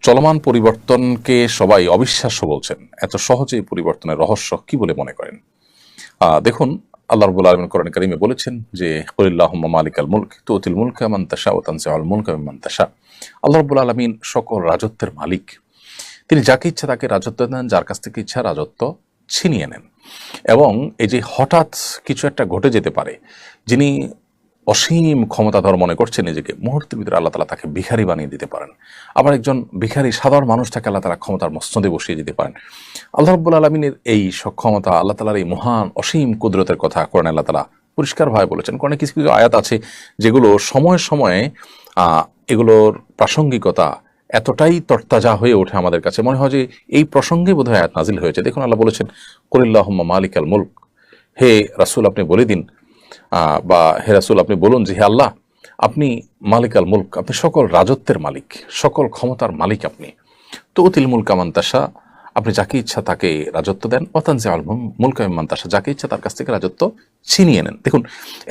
চলমান পরিবর্তনকে সবাই অবিশ্বাস্য বলছেন। এত সহজে এই পরিবর্তনের রহস্য কি বলে মনে করেন? দেখুন, আল্লাহ রাব্বুল আলামিন কোরআন কারীমে বলেছেন যে কুলিল্লাহুম্মা মালিকাল মুলক তুতিল মুলকা মান তাশা ওয়া তানজিউল মুলকা মিম্মান তাশা। আল্লাহ রাব্বুল আলামিন সকল রাজত্বের মালিক। তিনি যাকে ইচ্ছা তাকে রাজত্ব দেন, যার কাছ থেকে ইচ্ছা রাজত্ব ছিনিয়ে নেন। এবং এই যে হঠাৎ কিছু একটা ঘটে যেতে পারে, যিনি অসীম ক্ষমতাধর মনে করছেন নিজেকে, মুহূর্তের ভিতরে আল্লাহ তাআলা তাকে ভিখারি বানিয়ে দিতে পারেন। আবার একজন ভিখারি সাধারণ মানুষটাকে আল্লাহ তাআলা ক্ষমতার মসনদে বসিয়ে দিতে পারেন। আল্লাহ রাব্বুল আলামিনের এই সক্ষমতা, আল্লাহ তাআলার এই মহান অসীম কুদরতের কথা কোরআনে আল্লাহ তাআলা পরিষ্কারভাবে বলেছেন। কোরআনে কিছু কিছু আয়াত আছে যেগুলো সময়ে সময়ে এগুলোর প্রাসঙ্গিকতা এতটাই তরতাজা হয়ে ওঠে আমাদের কাছে, মনে হয় যে এই প্রসঙ্গে বোধহয় আয়াত নাজিল হয়েছে। দেখুন, আল্লাহ বলেছেন কুলিল্লাহুম্মা মালিকাল মুলক, হে রাসূল আপনি বলে দিন, বা হে রাসূল আপনি বলুন যে হে আল্লাহ, আপনি মালিকাল মুলক, আপনি সকল রাজত্বের মালিক, সকল ক্ষমতার মালিক আপনি। তুতিল মুলকা মান তাশা, আপনি যাকে ইচ্ছা তাকে রাজত্ব দেন। ওয়া তানজিউল মুলকা মিম্মান তাশা, যাকে ইচ্ছা তার কাছ থেকে রাজত্ব ছিনিয়ে নেন। দেখুন,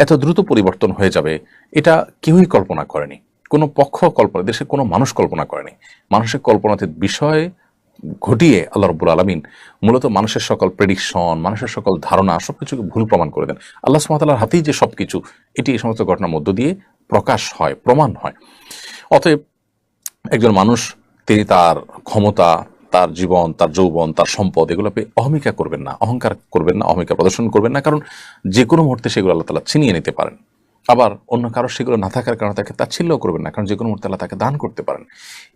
এত দ্রুত পরিবর্তন হয়ে যাবে এটা কেউই কল্পনা করেনি, কোনো পক্ষ কল্পনা, দেশের কোনো মানুষ কল্পনা করেনি। মানুষের কল্পনাতীত বিষয় ঘটিয়ে আল্লাহ রাব্বুল আলামিন মূলত মানুষের সকল প্রেডিকশন, মানুষের সকল ধারণা সবকিছুকে ভুল প্রমাণ করে দেন। আল্লাহ সুবহানাহু ওয়া তাআলার হাতেই যে সবকিছু, এটি এই সমস্ত ঘটনার মধ্য দিয়ে প্রকাশ হয়, প্রমাণ হয়। অতএব একজন মানুষ তিনি তার ক্ষমতা, তার জীবন, তার যৌবন, তার সম্পদ, এগুলো পেয়ে অহমিকা করবেন না, অহংকার করবেন না, অহমিকা প্রদর্শন করবেন না। কারণ যে কোনো মুহূর্তে সেগুলো আল্লাহ তাআলা ছিনিয়ে নিতে পারেন। আবার অন্য কারো সেগুলো না থাকার কারণে তাকে তাচ্ছিল্য করবেন না, কারণ যে কোনো মুহূর্তে আল্লাহ তাকে দান করতে পারেন।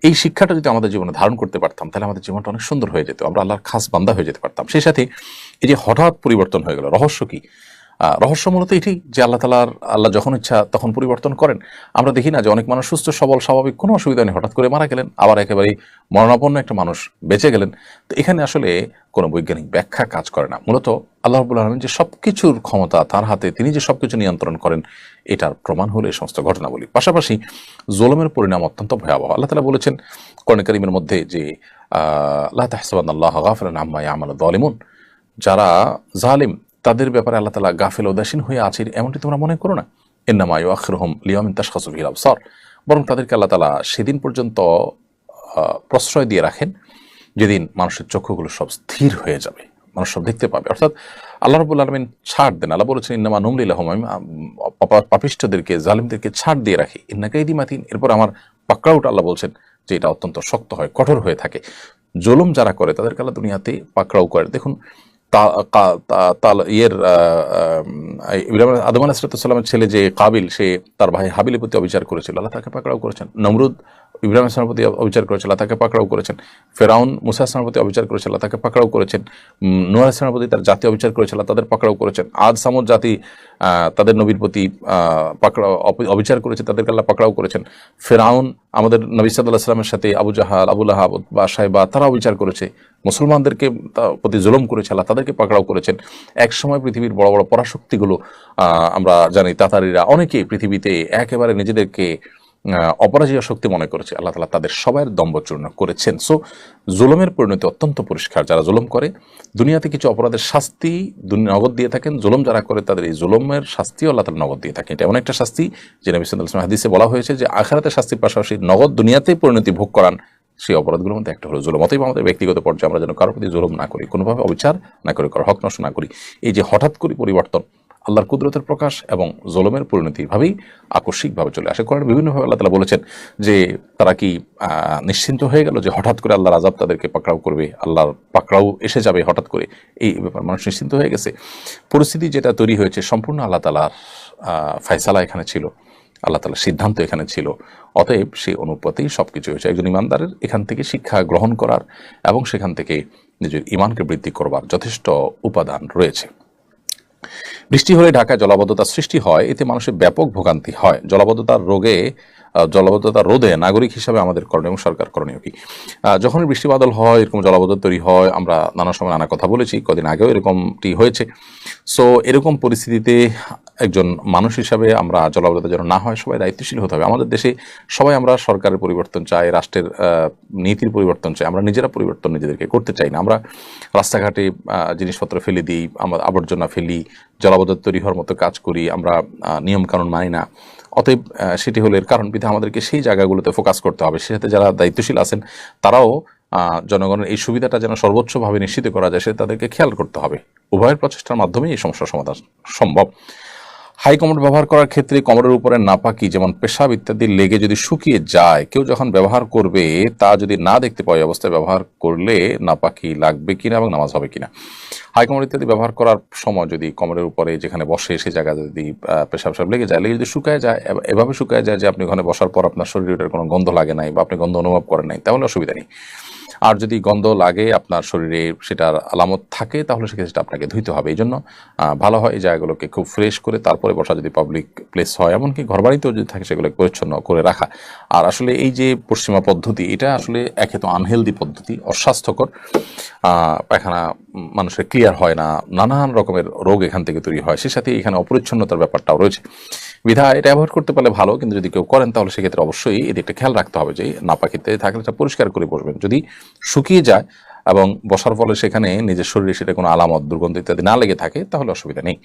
এই শিক্ষাটা যদি আমাদের জীবনে ধারণ করতে পারতাম, তাহলে আমাদের জীবনটা অনেক সুন্দর হয়ে যেত, আমরা আল্লাহর খাস বান্দা হয়ে যেতে পারতাম। সেই সাথে এই যে হঠাৎ পরিবর্তন হয়ে গেল, রহস্য কি? রহস্য মূলত এটি যে আল্লাহ যখন ইচ্ছা তখন পরিবর্তন করেন। আমরা দেখি না যে অনেক মানুষ সুস্থ সবল স্বাভাবিক কোনো অসুবিধা নেই, হঠাৎ করে মারা গেলেন, আবার একেবারেই মরণাপন্ন একটা মানুষ বেঁচে গেলেন। তো এখানে আসলে কোনো বৈজ্ঞানিক ব্যাখ্যা কাজ করে না। মূলত আল্লাহ রাব্বুল আলামিন যে সবকিছুর ক্ষমতা তার হাতে, তিনি যে সবকিছু নিয়ন্ত্রণ করেন, এটার প্রমাণ হলো এই সমস্ত ঘটনাবলী। পাশাপাশি জুলুমের পরিণাম অত্যন্ত ভয়াবহ। আল্লাহ তাআলা বলেছেন কোরআন কারীমের মধ্যে যে লা তাহসাবান্নাল্লাহা গাফিলান আম্মা ইয়ামালুয যালিমুন, যারা জালিম তাদের ব্যাপারে আল্লাহ তাআলা গাফিল উদাসীন হয়ে আছে এমনটি তোমরা মনে করো না। ইন্নামা ইউআখিরুহুম লিয়াউমিন তাশখাসু ফিহিল আবসার, বরং তাদেরকে আল্লাহ তাআলা সেদিন পর্যন্ত প্রশ্রয় দিয়ে রাখেন যেদিন মানুষের চক্ষুগুলো সব স্থির হয়ে যাবে, মানুষ সব দেখতে পাবে। অর্থাৎ আল্লাহ রাব্বুল আলামিন ছাড় দেন। আল্লাহ বলেছেন ইন্নামা নুমলি লাহুম, আমি পাপিষ্ঠদেরকে, জালিমদেরকে ছাড় দিয়ে রাখি। ইন্না কাইদি মাতিন, এরপর আমার পাকড়াওটা আল্লাহ বলছেন যে এটা অত্যন্ত শক্ত হয়, কঠোর হয়ে থাকে। জুলুম যারা করে তাদেরকে আল্লাহ দুনিয়াতে পাকড়াও করে। দেখুন, আদম আলাইহিস সালামের ছেলে যে কাবিল, সে তার ভাই হাবিলের প্রতি অবিচার করেছিল, আল্লাহ তাকে পাকড়াও করেছেন। নমরুদ ইব্রাহিম আসলামের প্রতি অবিচার করেছিল, তাকে পাকড়াও করেছেন। ফেরাউন মুসা আসলামের প্রতি অবিচার করেছিল, তাকে পাকড়াও করেছেন। নূহ আলাইহিস সালামের প্রতি তার জাতি অবিচার করেছিল, তাদের পাকড়াও করেছেন। আদ সামুদ জাতি তাদের নবীর প্রতি পাকড়াও অবিচার করেছে, তাদেরকে আল্লাহ পাকড়াও করেছেন। ফেরাউন আমাদের নবী সাল্লাল্লাহু আলাইহি ওয়াসাল্লামের সাথে আবু জাহাল, আবু লাহাব বা সাইবা, তারা অবিচার করেছে, মুসলমানদেরকে প্রতি জুলুম করেছে, আল্লাহ তাদেরকে পাকড়াও করেছেন। একসময় পৃথিবীর বড় বড় পরাশক্তিগুলো, আমরা জানি তাতারিরা, অনেকেই পৃথিবীতে একেবারে নিজেদেরকে অপরাজেয় শক্তি মনে করেছে, আল্লাহ তাআলা তাদের সবার দম্ভচূর্ণ করেছেন। সো জুলুমের পরিণতি অত্যন্ত পরিষ্কার। যারা জুলুম করে দুনিয়াতে কিছু অপরাধের শাস্তি নগদ দিয়ে থাকেন, জুলুম যারা করে তাদের এই জুলুমের শাস্তিও আল্লাহ তাআলা নগদ দিয়ে থাকেন। এটা এমন একটা শাস্তি যে নবী সাল্লাল্লাহু আলাইহি ওয়াসাল্লাম হাদিসে বলা হয়েছে যে আখিরাতের শাস্তির পাশাপাশি নগদ দুনিয়াতেই পরিণতি ভোগ করান সেই অপরাধগুলোর মধ্যে একটা হলো জুলুম। অতএব আমাদের ব্যক্তিগত পর্যায়ে আমরা যেন কারোর প্রতি জুলুম না করি, কোনোভাবে অবিচার না করি, কারো হক নষ্ট না করি। এই যে হঠাৎ করে পরিবর্তন আল্লাহর কুদরতের প্রকাশ এবং জুলুমের পরিণতিভাবেই আকস্মিকভাবে চলে আসে। কোরআনে বিভিন্নভাবে আল্লাহ তাআলা বলেছেন যে তারা কি নিশ্চিন্ত হয়ে গেল যে হঠাৎ করে আল্লাহর আযাব তাদেরকে পাকড়াও করবে, আল্লাহর পাকড়াও এসে যাবে হঠাৎ করে, এই ব্যাপার মানুষ নিশ্চিন্ত হয়ে গেছে? পরিস্থিতি যেটা তৈরি হয়েছে সম্পূর্ণ আল্লাহ তাআলার ফয়সালা এখানে ছিল, আল্লাহ তাআলার সিদ্ধান্ত এখানে ছিল। অতএব সেই অনুপাতেই সবকিছু হয়েছে। একজন ইমানদারের এখান থেকে শিক্ষা গ্রহণ করার এবং সেখান থেকে নিজের ঈমানকে বৃদ্ধি করবার যথেষ্ট উপাদান রয়েছে। বৃষ্টি হলে ঢাকায় জলাবদ্ধতা সৃষ্টি হয়, এতে মানুষের ব্যাপক ভোগান্তি হয়। জলাবদ্ধতা রোধে নাগরিক হিসাবে আমাদের করণীয় এবং সরকার করণীয় কি? যখনই বৃষ্টি বাদল হয়, এরকম জলাবদ্ধতা তৈরি হয়, আমরা নানা সময় নানা কথা বলেছি, কদিন আগেও এরকমটি হয়েছে। সো এরকম পরিস্থিতিতে একজন মানুষ হিসাবে আমরা জলাবদ্ধতা যেন না হয়, সবাই দায়িত্বশীল হতে হবে। আমাদের দেশে সবাই আমরা সরকারের পরিবর্তন চাই, রাষ্ট্রের নীতির পরিবর্তন চাই, আমরা নিজেরা পরিবর্তন নিজেদেরকে করতে চাই না। আমরা রাস্তাঘাটে জিনিসপত্র ফেলে দিই, আমরা আবর্জনা ফেলি, জলাবদ্ধতা তৈরি হওয়ার মতো কাজ করি, আমরা নিয়মকানুন মানি না। অতএব সেটি হলো এর কারণ। বিধায় আমাদেরকে সেই জায়গাগুলোতে ফোকাস করতে হবে। সে সাথে যারা দায়িত্বশীল আছেন তারাও জনগণের এই সুবিধাটা যেন সর্বোচ্চভাবে নিশ্চিত করা যায়, সেটা তাদেরকে খেয়াল করতে হবে। উভয়ের প্রচেষ্টার মাধ্যমেই এই সমস্যার সমাধান সম্ভব। হাই কমোড ব্যবহার করার ক্ষেত্রে কমোডের উপরে নাপাকি যেমন পেশাব ইত্যাদি লেগে যদি শুকিয়ে যায়, কেউ যখন ব্যবহার করবে তা যদি না দেখতে পায় অবস্থায় ব্যবহার করলে নাপাকি লাগবে কিনা এবং নামাজ হবে কিনা। হাই কমোড ইত্যাদি ব্যবহার করার সময় যদি কমোডের উপরে যেখানে বসে সেই জায়গায় যদি পেশাব লেগে যায়, লেগে যদি শুকায় যায়, এভাবে শুকায় যায় যে আপনি ওখানে বসার পর আপনার শরীরের কোনো গন্ধ লাগে নাই বা আপনি গন্ধ অনুভব করেন নাই, তাহলে অসুবিধা নেই। আর যদি গন্ধ লাগে, আপনার শরীরে সেটার আলামত থাকে, তাহলে সেক্ষেত্রে আপনাকে ধুইতে হবে। এই জন্য ভালো হয় এই জায়গাগুলোকে খুব ফ্রেশ করে তারপরে বসা, যদি পাবলিক প্লেস হয়, এমনকি ঘরবাড়িতেও যদি থাকে, সেগুলোকে পরিচ্ছন্ন করে রাখা। আর আসলে এই যে পশ্চিমা পদ্ধতি, এটা আসলে একে তো আনহেলদি পদ্ধতি, অস্বাস্থ্যকর। পায়খানা মানুষের ক্লিয়ার হয় না, নানান রকমের রোগ এখান থেকে তৈরি হয়, সে সাথে এখানে অপরিচ্ছন্নতার ব্যাপারটাও রয়েছে। বিধায় এটা অ্যাভয়েড করতে পারলে ভালো, কিন্তু যদি কেউ করেন তাহলে সেক্ষেত্রে অবশ্যই এদিকটা খেয়াল রাখতে হবে যে নাপাকিতে থাকলে এটা পরিষ্কার করে বসবেন। যদি শুকিয়ে যায় এবং বসার ফলে সেখানে নিজের শরীরে সেটা কোনো আলামত, দুর্গন্ধ ইত্যাদি না লেগে থাকে, তাহলে অসুবিধা নেই।